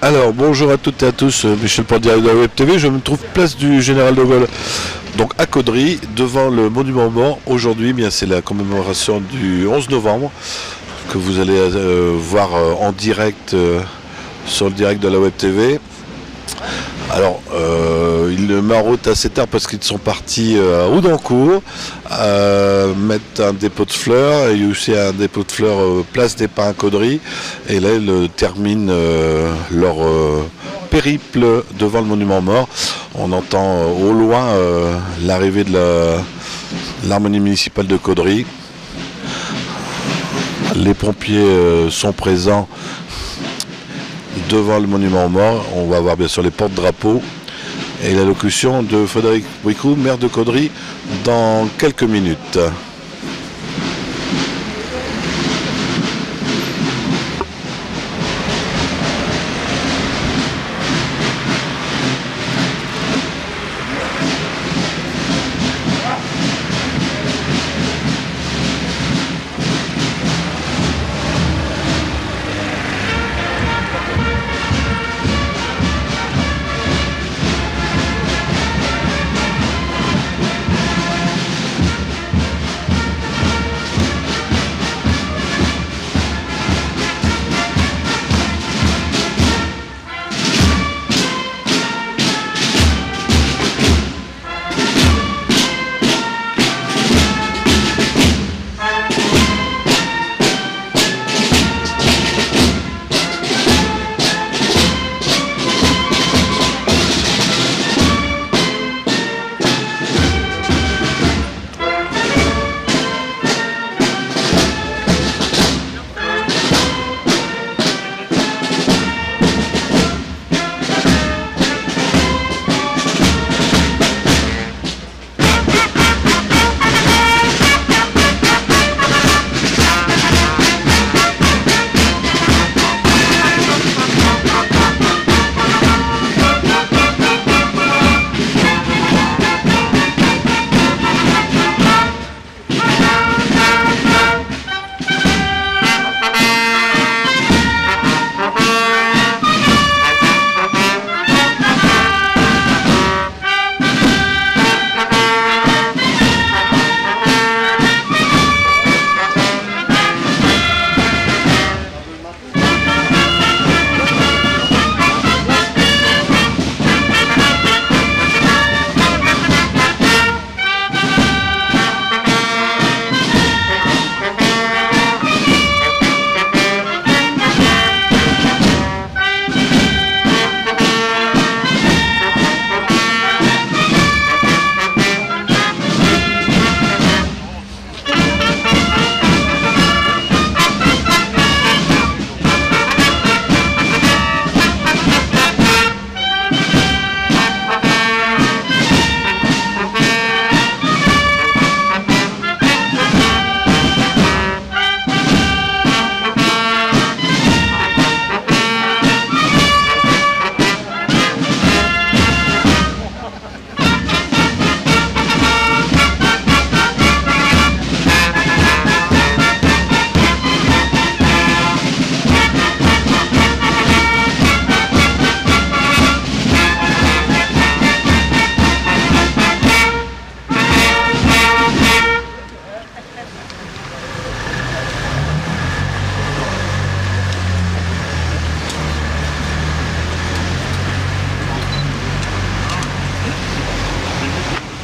Alors, bonjour à toutes et à tous, Michel Pordier de la Web TV. Je me trouve place du Général de Gaulle, donc à Caudry, devant le monument aux morts. Aujourd'hui, bien, c'est la commémoration du 11 novembre que vous allez voir en direct sur le direct de la Web TV. Alors, ils marautent assez tard parce qu'ils sont partis à Houdancourt mettre un dépôt de fleurs. Il y a aussi un dépôt de fleurs place des Pins à Caudry. Et là, ils terminent leur périple devant le monument mort. On entend au loin l'arrivée de l'harmonie municipale de Caudry. Les pompiers sont présents devant le monument aux morts. On va voir bien sûr les porte-drapeaux et l'allocution de Frédéric Bricou, maire de Caudry, dans quelques minutes.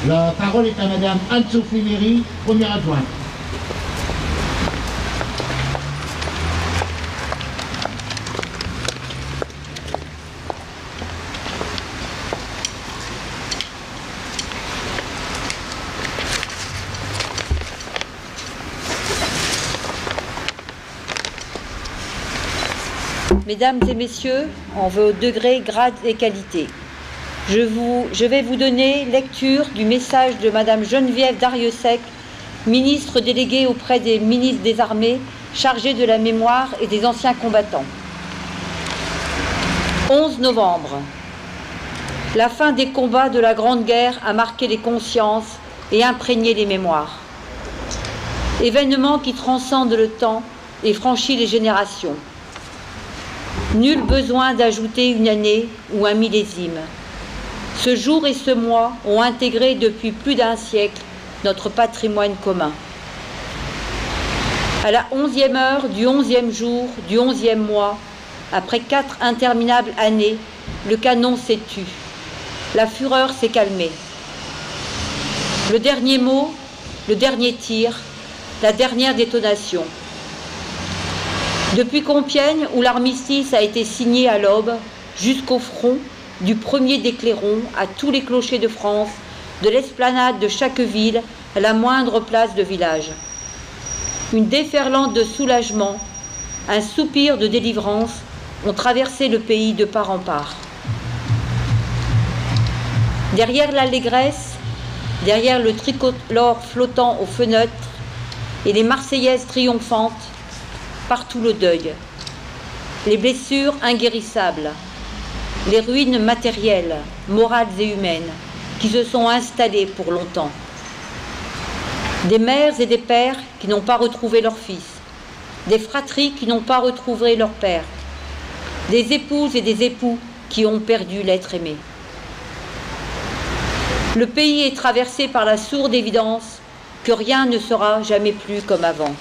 La parole est à Madame Anne-Sophie Méry, première adjointe. Mesdames et messieurs, en vos degrés, grades et qualités, je vais vous donner lecture du message de Madame Geneviève Darrieussecq, ministre déléguée auprès des ministres des Armées, chargée de la mémoire et des anciens combattants. 11 novembre. La fin des combats de la Grande Guerre a marqué les consciences et imprégné les mémoires. Événement qui transcende le temps et franchit les générations. Nul besoin d'ajouter une année ou un millésime. Ce jour et ce mois ont intégré depuis plus d'un siècle notre patrimoine commun. À la 11e heure du 11e jour du 11e mois, après 4 interminables années, le canon s'est tu. La fureur s'est calmée. Le dernier mot, le dernier tir, la dernière détonation. Depuis Compiègne, où l'armistice a été signé à l'aube, jusqu'au front, du premier des clairons à tous les clochers de France, de l'esplanade de chaque ville à la moindre place de village. Une déferlante de soulagement, un soupir de délivrance ont traversé le pays de part en part. Derrière l'allégresse, derrière le tricolore flottant aux fenêtres et les Marseillaises triomphantes, partout le deuil, les blessures inguérissables, les ruines matérielles, morales et humaines qui se sont installées pour longtemps. Des mères et des pères qui n'ont pas retrouvé leur fils, des fratries qui n'ont pas retrouvé leur père, des épouses et des époux qui ont perdu l'être aimé. Le pays est traversé par la sourde évidence que rien ne sera jamais plus comme avant.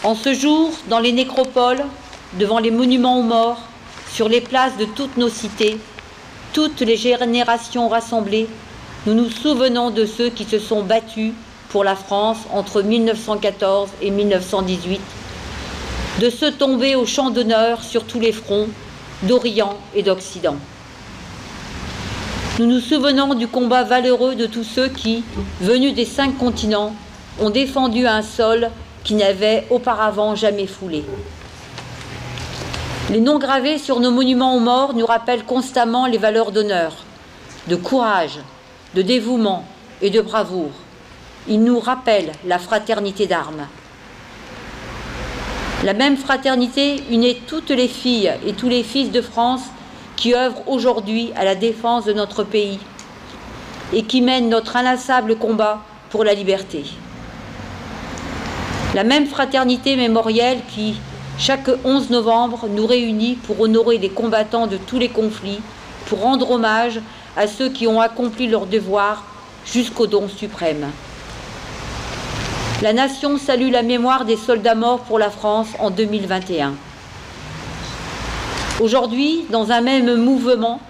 En ce jour, dans les nécropoles, devant les monuments aux morts, sur les places de toutes nos cités, toutes les générations rassemblées, nous nous souvenons de ceux qui se sont battus pour la France entre 1914 et 1918, de ceux tombés au champ d'honneur sur tous les fronts, d'Orient et d'Occident. Nous nous souvenons du combat valeureux de tous ceux qui, venus des 5 continents, ont défendu un sol qui n'avait auparavant jamais foulé. Les noms gravés sur nos monuments aux morts nous rappellent constamment les valeurs d'honneur, de courage, de dévouement et de bravoure. Ils nous rappellent la fraternité d'armes. La même fraternité unit toutes les filles et tous les fils de France qui œuvrent aujourd'hui à la défense de notre pays et qui mènent notre inlassable combat pour la liberté. La même fraternité mémorielle qui, chaque 11 novembre, nous réunit pour honorer les combattants de tous les conflits, pour rendre hommage à ceux qui ont accompli leur devoir jusqu'au don suprême. La nation salue la mémoire des soldats morts pour la France en 2021. Aujourd'hui, dans un même mouvement,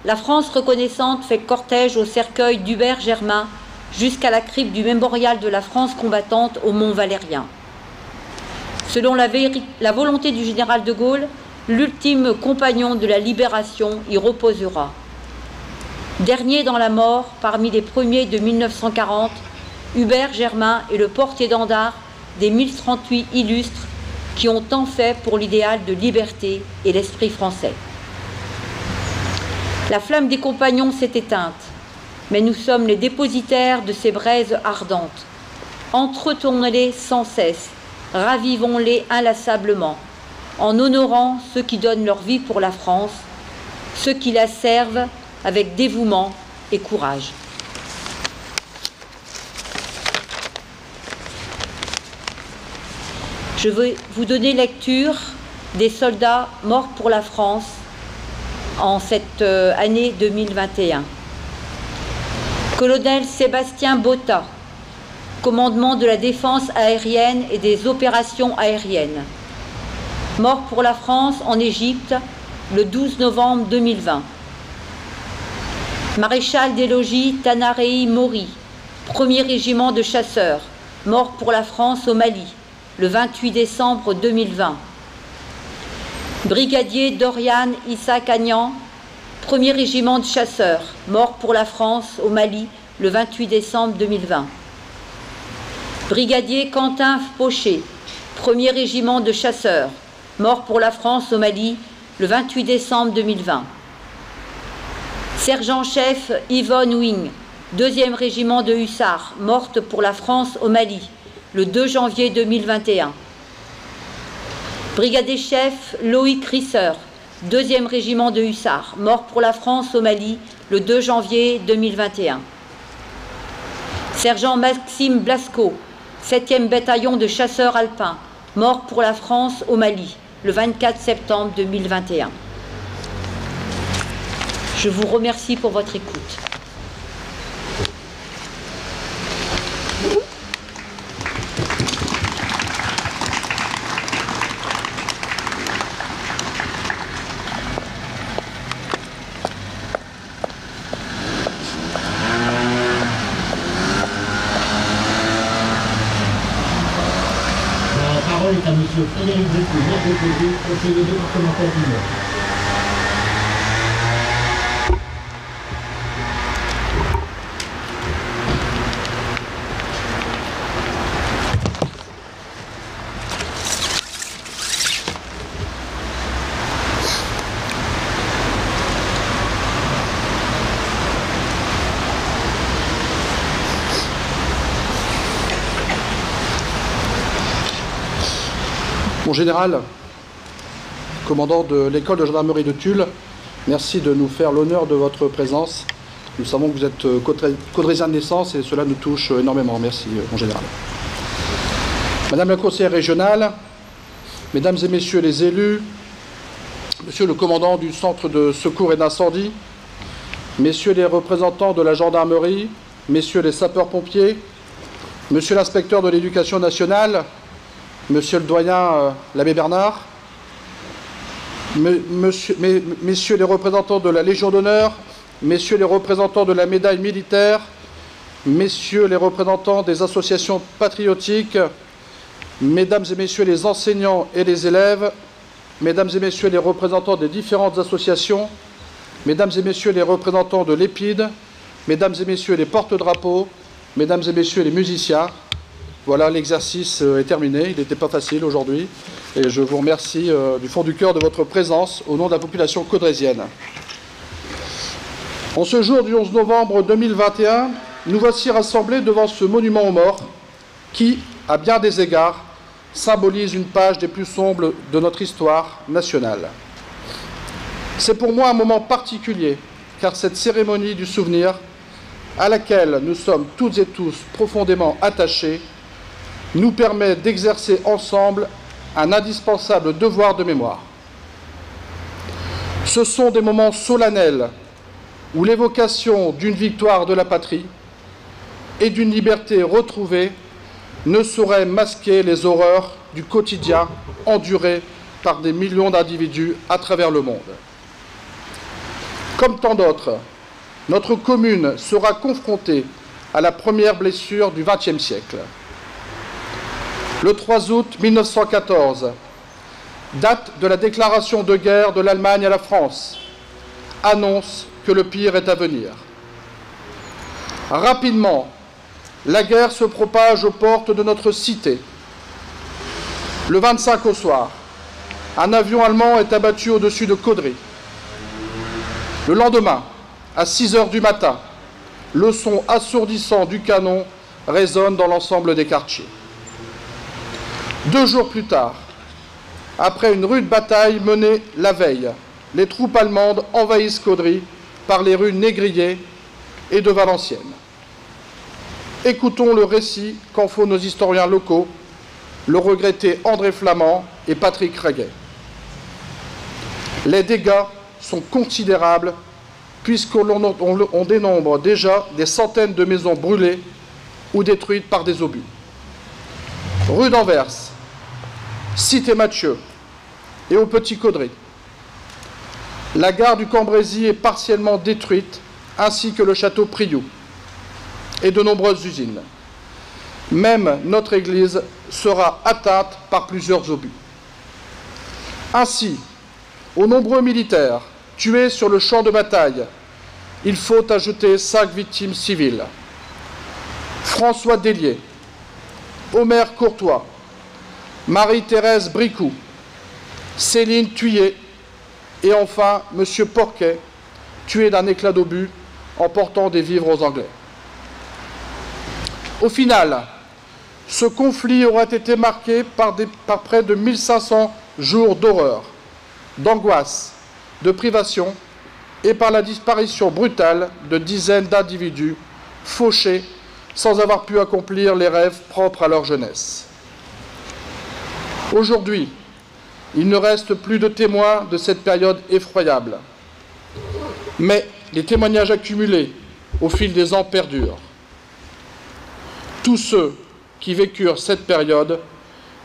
la France reconnaissante fait cortège au cercueil d'Hubert Germain jusqu'à la crypte du mémorial de la France combattante au Mont Valérien. Selon la volonté du général de Gaulle, l'ultime compagnon de la libération y reposera. Dernier dans la mort, parmi les premiers de 1940, Hubert Germain est le porte-étendard des 1038 illustres qui ont tant fait pour l'idéal de liberté et l'esprit français. La flamme des compagnons s'est éteinte, mais nous sommes les dépositaires de ces braises ardentes. Entretenons-les sans cesse, ravivons-les inlassablement, en honorant ceux qui donnent leur vie pour la France, ceux qui la servent avec dévouement et courage. Je vais vous donner lecture des soldats morts pour la France en cette année 2021. Colonel Sébastien Botta, commandement de la défense aérienne et des opérations aériennes. Mort pour la France en Égypte le 12 novembre 2020. Maréchal des logis Tanarei Mori, 1er régiment de chasseurs, mort pour la France au Mali, le 28 décembre 2020. Brigadier Dorian Issa Kagnan, 1er régiment de chasseurs, mort pour la France au Mali, le 28 décembre 2020. Brigadier Quentin Fauché, 1er régiment de chasseurs, mort pour la France au Mali, le 28 décembre 2020. Sergent-chef Yvonne Wing, 2e régiment de hussards, morte pour la France au Mali, le 2 janvier 2021. Brigadier-chef Loïc Risser, 2e régiment de hussards, mort pour la France au Mali, le 2 janvier 2021. Sergent Maxime Blasco, 7e bataillon de chasseurs alpins, mort pour la France au Mali, le 24 septembre 2021. Je vous remercie pour votre écoute. La parole est à Monsieur Frédéric Bricout, maire de Béziers, conseiller départemental du Nord. Mon général, commandant de l'école de gendarmerie de Tulle, merci de nous faire l'honneur de votre présence. Nous savons que vous êtes caudrésien de naissance et cela nous touche énormément. Merci, mon général. Madame la conseillère régionale, mesdames et messieurs les élus, monsieur le commandant du centre de secours et d'incendie, messieurs les représentants de la gendarmerie, messieurs les sapeurs-pompiers, monsieur l'inspecteur de l'éducation nationale, monsieur le doyen l'abbé Bernard, messieurs les représentants de la Légion d'honneur, messieurs les représentants de la médaille militaire, messieurs les représentants des associations patriotiques, mesdames et messieurs les enseignants et les élèves, mesdames et messieurs les représentants des différentes associations, mesdames et messieurs les représentants de l'EPID, mesdames et messieurs les porte-drapeaux, mesdames et messieurs les musiciens. Voilà, l'exercice est terminé. Il n'était pas facile aujourd'hui. Et je vous remercie du fond du cœur de votre présence au nom de la population caudrésienne. En ce jour du 11 novembre 2021, nous voici rassemblés devant ce monument aux morts qui, à bien des égards, symbolise une page des plus sombres de notre histoire nationale. C'est pour moi un moment particulier, car cette cérémonie du souvenir, à laquelle nous sommes toutes et tous profondément attachés, nous permet d'exercer ensemble un indispensable devoir de mémoire. Ce sont des moments solennels où l'évocation d'une victoire de la patrie et d'une liberté retrouvée ne saurait masquer les horreurs du quotidien endurées par des millions d'individus à travers le monde. Comme tant d'autres, notre commune sera confrontée à la première blessure du XXe siècle. Le 3 août 1914, date de la déclaration de guerre de l'Allemagne à la France, annonce que le pire est à venir. Rapidement, la guerre se propage aux portes de notre cité. Le 25 au soir, un avion allemand est abattu au-dessus de Caudry. Le lendemain, à 6 heures du matin, le son assourdissant du canon résonne dans l'ensemble des quartiers. 2 jours plus tard, après une rude bataille menée la veille, les troupes allemandes envahissent Caudry par les rues Négrier et de Valenciennes. Écoutons le récit qu'en font nos historiens locaux, le regretté André Flamand et Patrick Reguet. Les dégâts sont considérables puisqu'on dénombre déjà des centaines de maisons brûlées ou détruites par des obus. Rue d'Anvers, Cité Mathieu et au Petit Caudry. La gare du Cambrésis est partiellement détruite, ainsi que le château Priou et de nombreuses usines. Même notre église sera atteinte par plusieurs obus. Ainsi, aux nombreux militaires tués sur le champ de bataille, il faut ajouter 5 victimes civiles. François Délier, Omer Courtois, Marie-Thérèse Bricout, Céline Thuyer et enfin M. Porquet, tué d'un éclat d'obus en portant des vivres aux Anglais. Au final, ce conflit aura été marqué par près de 1500 jours d'horreur, d'angoisse, de privation et par la disparition brutale de dizaines d'individus fauchés sans avoir pu accomplir les rêves propres à leur jeunesse. Aujourd'hui, il ne reste plus de témoins de cette période effroyable. Mais les témoignages accumulés au fil des ans perdurent. Tous ceux qui vécurent cette période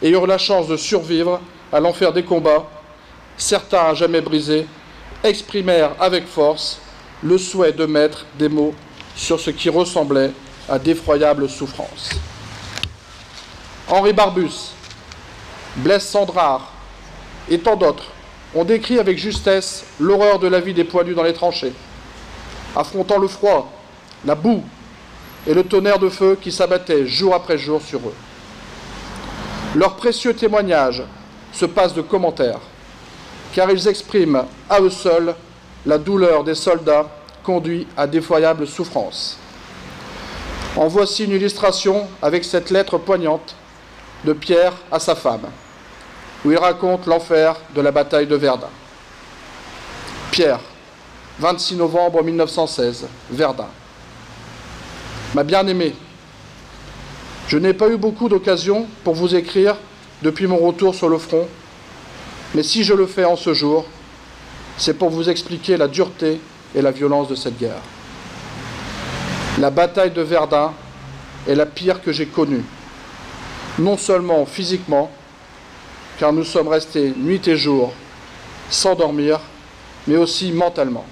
et eurent la chance de survivre à l'enfer des combats, certains à jamais brisés, exprimèrent avec force le souhait de mettre des mots sur ce qui ressemblait à d'effroyables souffrances. Henri Barbus, Blaise Sandrard et tant d'autres ont décrit avec justesse l'horreur de la vie des poilus dans les tranchées, affrontant le froid, la boue et le tonnerre de feu qui s'abattait jour après jour sur eux. Leurs précieux témoignages se passent de commentaires, car ils expriment à eux seuls la douleur des soldats conduits à d'effroyables souffrances. En voici une illustration avec cette lettre poignante de Pierre à sa femme, où il raconte l'enfer de la bataille de Verdun. Pierre, 26 novembre 1916, Verdun. Ma bien-aimée, je n'ai pas eu beaucoup d'occasions pour vous écrire depuis mon retour sur le front, mais si je le fais en ce jour, c'est pour vous expliquer la dureté et la violence de cette guerre. La bataille de Verdun est la pire que j'ai connue, non seulement physiquement, car nous sommes restés nuit et jour sans dormir, mais aussi mentalement.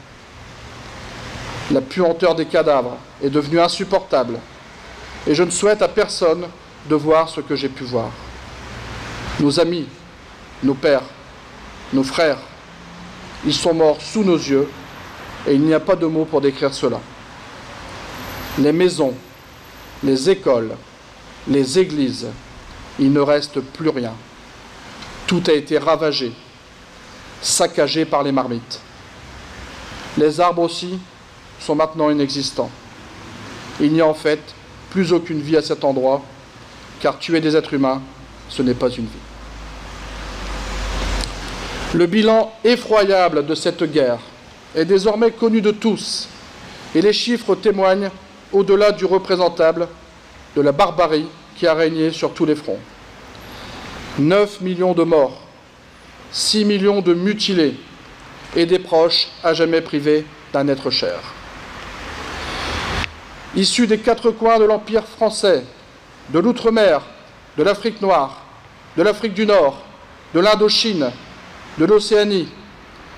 La puanteur des cadavres est devenue insupportable, et je ne souhaite à personne de voir ce que j'ai pu voir. Nos amis, nos pères, nos frères, ils sont morts sous nos yeux, et il n'y a pas de mots pour décrire cela. Les maisons, les écoles, les églises, il ne reste plus rien. Tout a été ravagé, saccagé par les marmites. Les arbres aussi sont maintenant inexistants. Il n'y a en fait plus aucune vie à cet endroit, car tuer des êtres humains, ce n'est pas une vie. Le bilan effroyable de cette guerre est désormais connu de tous, et les chiffres témoignent, au-delà du représentable, de la barbarie qui a régné sur tous les fronts. 9 millions de morts, 6 millions de mutilés et des proches à jamais privés d'un être cher. Issus des quatre coins de l'Empire français, de l'Outre-mer, de l'Afrique noire, de l'Afrique du Nord, de l'Indochine, de l'Océanie,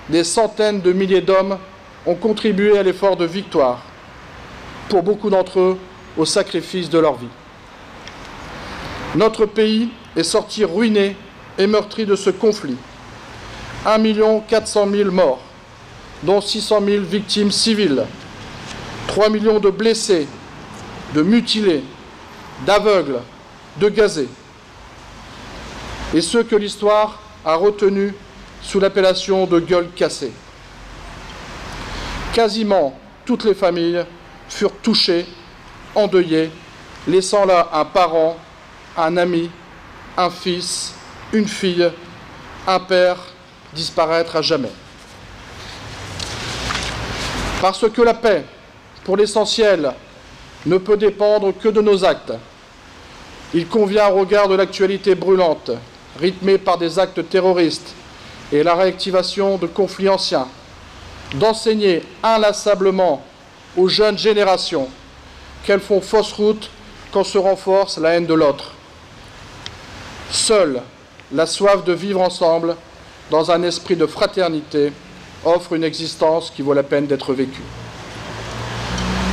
des centaines de milliers d'hommes ont contribué à l'effort de victoire, pour beaucoup d'entre eux au sacrifice de leur vie. Notre pays est sorti ruiné et meurtri de ce conflit. 1 400 000 morts, dont 600 000 victimes civiles, 3 millions de blessés, de mutilés, d'aveugles, de gazés. Et ceux que l'histoire a retenus sous l'appellation de gueules cassées. Quasiment toutes les familles furent touchées, endeuillées, laissant là un parent, un ami, un fils, une fille, un père disparaître à jamais. Parce que la paix, pour l'essentiel, ne peut dépendre que de nos actes, il convient au regard de l'actualité brûlante, rythmée par des actes terroristes et la réactivation de conflits anciens, d'enseigner inlassablement aux jeunes générations qu'elles font fausse route quand se renforce la haine de l'autre. Seule la soif de vivre ensemble, dans un esprit de fraternité, offre une existence qui vaut la peine d'être vécue.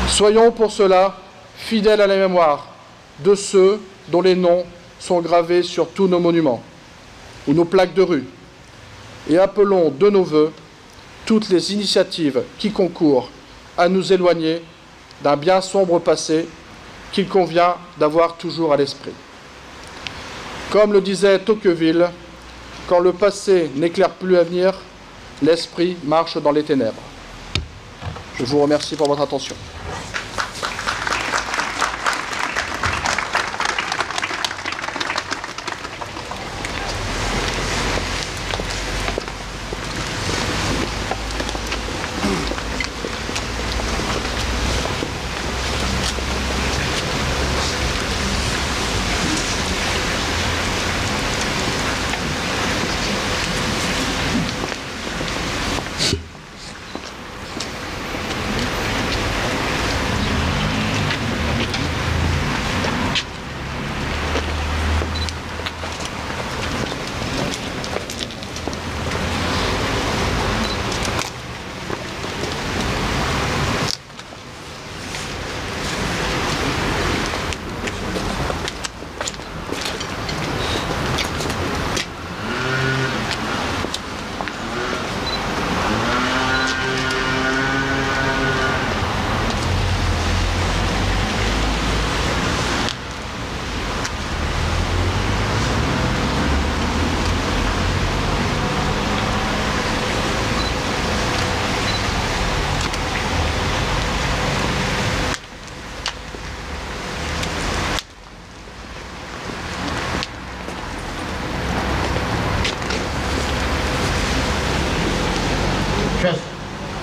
Soyons pour cela fidèles à la mémoire de ceux dont les noms sont gravés sur tous nos monuments ou nos plaques de rue, et appelons de nos vœux toutes les initiatives qui concourent à nous éloigner d'un bien sombre passé qu'il convient d'avoir toujours à l'esprit. Comme le disait Tocqueville, quand le passé n'éclaire plus l'avenir, l'esprit marche dans les ténèbres. Je vous remercie pour votre attention.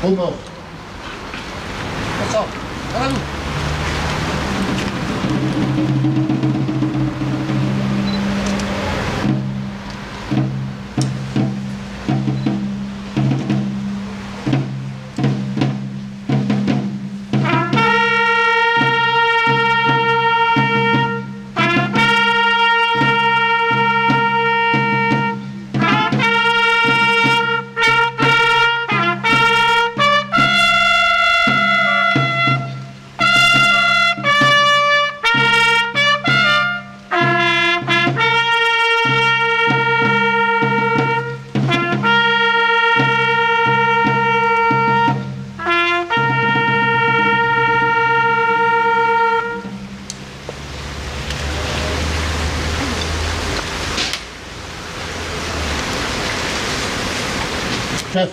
Au bord. Ensemble. À nous. Chef,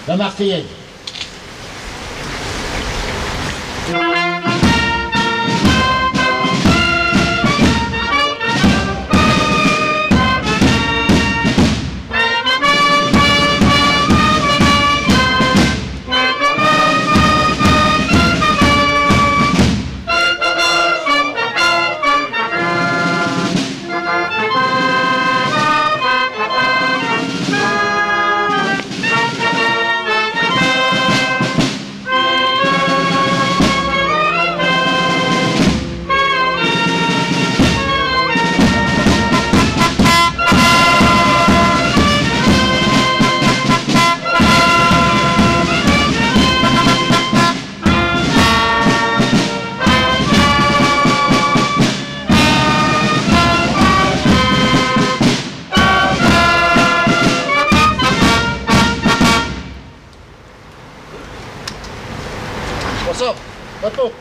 la Marseillaise. Bonsoir, bateau.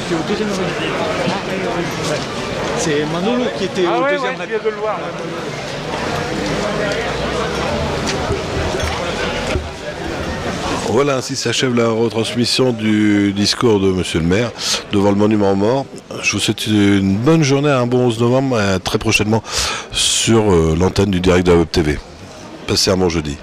était au deuxième rang. C'est Manolo qui était au deuxième rang. Je viens de le voir. Là. Voilà, ainsi s'achève la retransmission du discours de Monsieur le maire devant le monument aux morts. Je vous souhaite une bonne journée, un bon 11 novembre, très prochainement sur l'antenne du direct de la Web TV. Passez un bon jeudi.